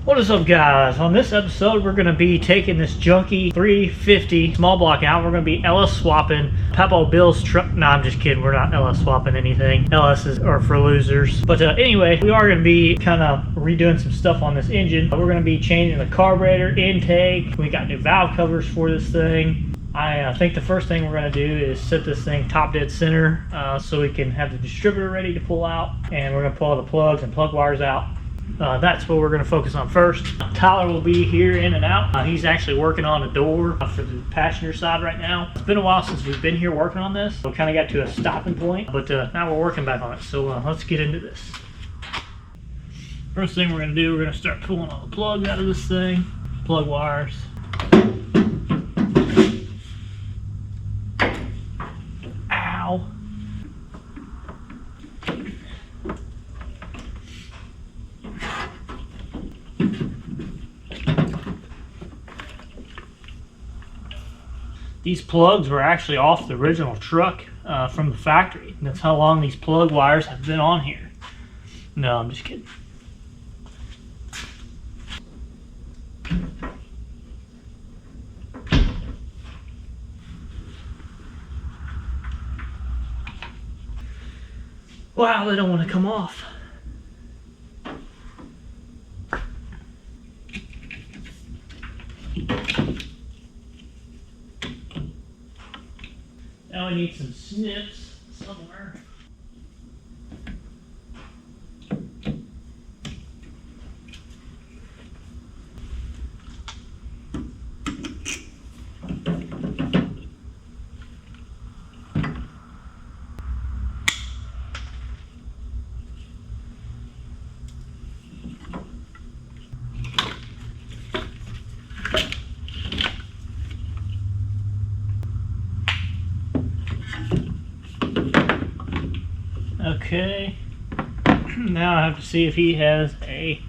What is up, guys? On this episode we're going to be taking this junky 350 small block out. We're going to be LS swapping Papaw Bill's truck. No, I'm just kidding. We're not LS swapping anything. LSs are for losers. But anyway, we are going to be kind of redoing some stuff on this engine. We're going to be changing the carburetor intake. We got new valve covers for this thing. I think the first thing we're going to do is set this thing top dead center so we can have the distributor ready to pull out, and we're going to pull all the plugs and plug wires out. That's what we're going to focus on first. Tyler will be here in and out. He's actually working on a door for the passenger side right now. It's been a while since we've been here working on this. We kind of got to a stopping point, but now we're working back on it. So let's get into this. First thing we're going to do, we're going to start pulling all the plugs out of this thing. Plug wires. Ow. These plugs were actually off the original truck from the factory. That's how long these plug wires have been on here. No, I'm just kidding. Wow, they don't want to come off. Now I need some snips somewhere. Okay, now I have to see if he has a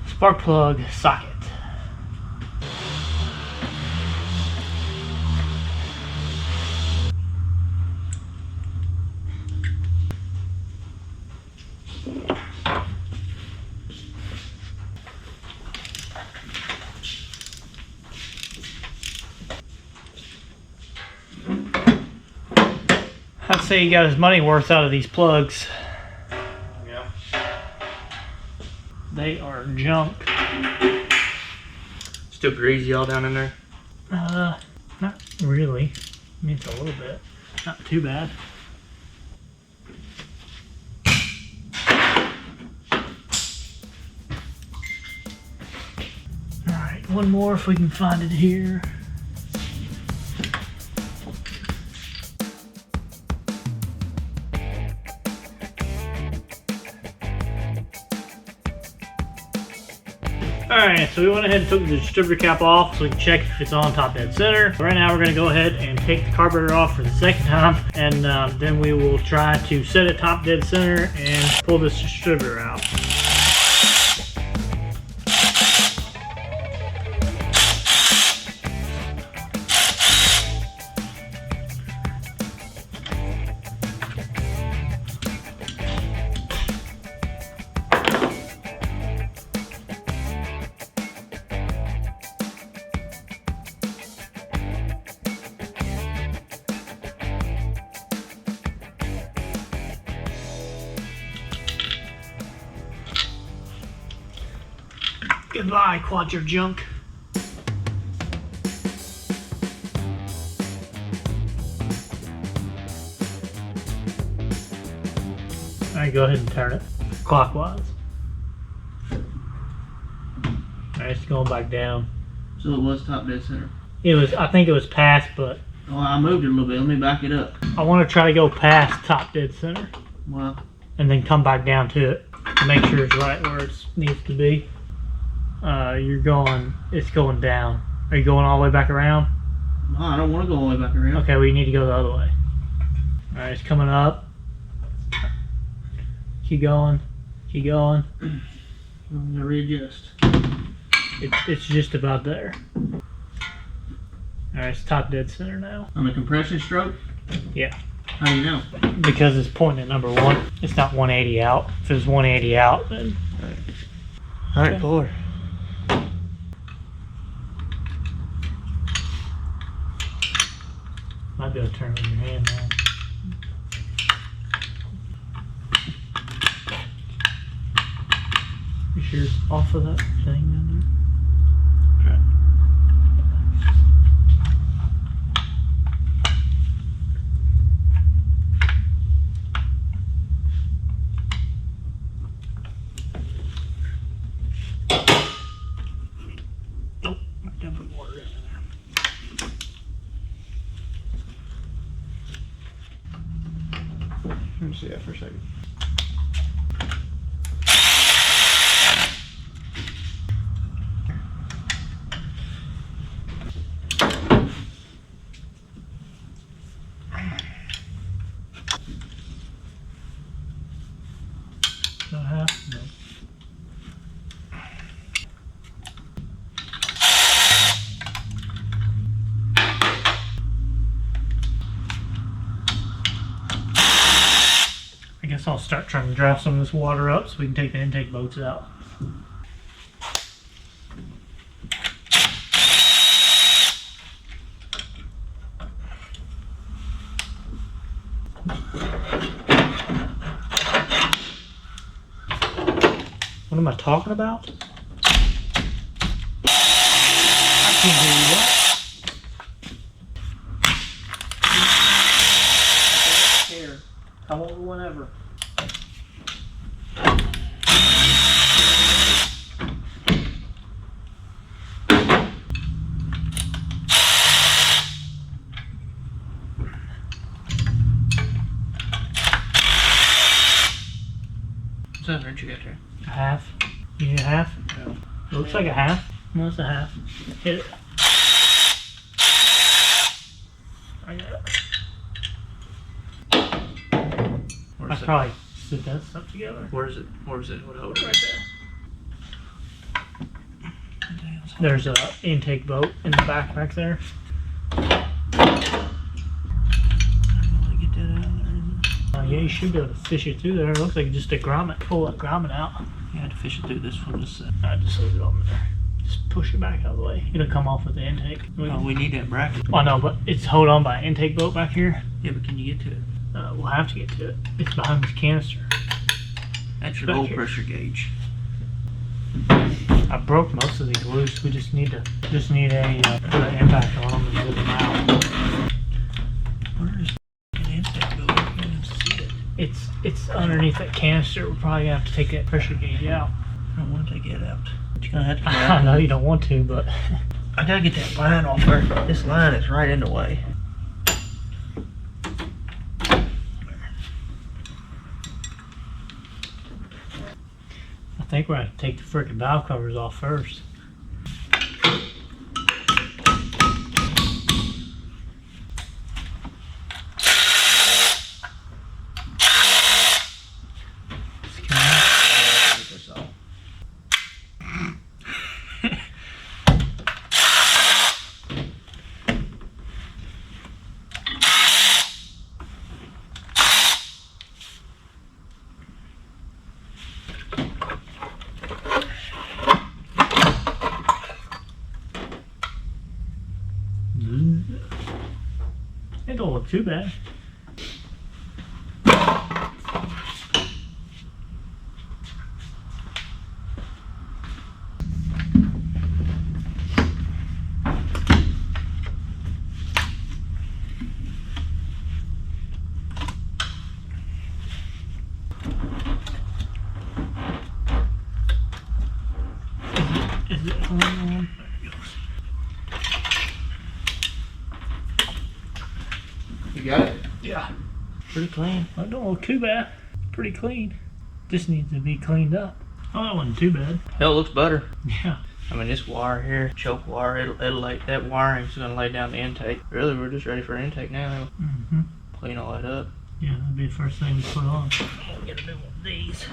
spark plug socket. I'd say he got his money worth out of these plugs. Yeah. They are junk. Still greasy all down in there? Not really. I mean, it's a little bit. Not too bad. Alright, one more if we can find it here. Alright, so we went ahead and took the distributor cap off so we can check if it's on top dead center. Right now we're going to go ahead and take the carburetor off for the second time, and then we will try to set it top dead center and pull this distributor out. Goodbye, quadra-junk. Alright, go ahead and turn it clockwise. Alright, it's going back down. So it was top dead center? It was, I think it was past, but... Oh, I moved it a little bit. Let me back it up. I want to try to go past top dead center. Wow. And then come back down to it. Make sure it's right where it needs to be. It's going down. Are you going all the way back around? No, I don't want to go all the way back around. Okay, well you need to go the other way. Alright, it's coming up. Keep going. Keep going. I'm going to readjust. It's just about there. Alright, it's top dead center now. On the compression stroke? Yeah. How do you know? Because it's pointing at number 1. It's not 180 out. If it was 180 out, then... Alright, pull her. might be able to turn it with your hand now. You sure it's off of that thing down there? Okay. Let me see that for a second. No half? No. I guess I'll start trying to draft some of this water up so we can take the intake boats out. What am I talking about? I can't hear you. What? Here. Come over whenever. What's that wrench you got there? A half. You need a half? No. Looks like a half. No, it's a half. Hit it. I got it. Where's I it? probably sit that stuff together. Where is it? Where is it? What hold it? Right there. There's a intake boat in the back there. Yeah, you should be able to fish it through there. It looks like just a grommet. Pull that grommet out. You had to fish it through this one. Just Just leave it on there. Just push it back out of the way. It'll come off with the intake. oh, we need that bracket. Oh no, but it's held on by an intake boat back here. Yeah, but can you get to it? We'll have to get to it. It's behind this canister. That's your Back oil here. pressure gauge. I broke most of these loose. We just need a put an impact on them and zip them out. Where is the intake go? I can't even see it. It's underneath that canister. We're probably gonna have to take that pressure gauge out. I don't want to take it out. But you're gonna have to. Go I out. know you don't want to, but I gotta get that line off there. This line is right in the way. I think we're gonna take the frickin' valve covers off first. It don't look too bad. Is it on? There it goes. You got it? Yeah. Pretty clean. Well, it don't look too bad. Pretty clean. Just needs to be cleaned up. Oh, that wasn't too bad. Hell, it looks better. Yeah. I mean, this wire here, choke wire, it'll lay, that wiring's gonna lay down the intake. Really, we're just ready for intake now. Mm-hmm. Clean all that up. Yeah, that'd be the first thing we put on. I'll get a new one of these.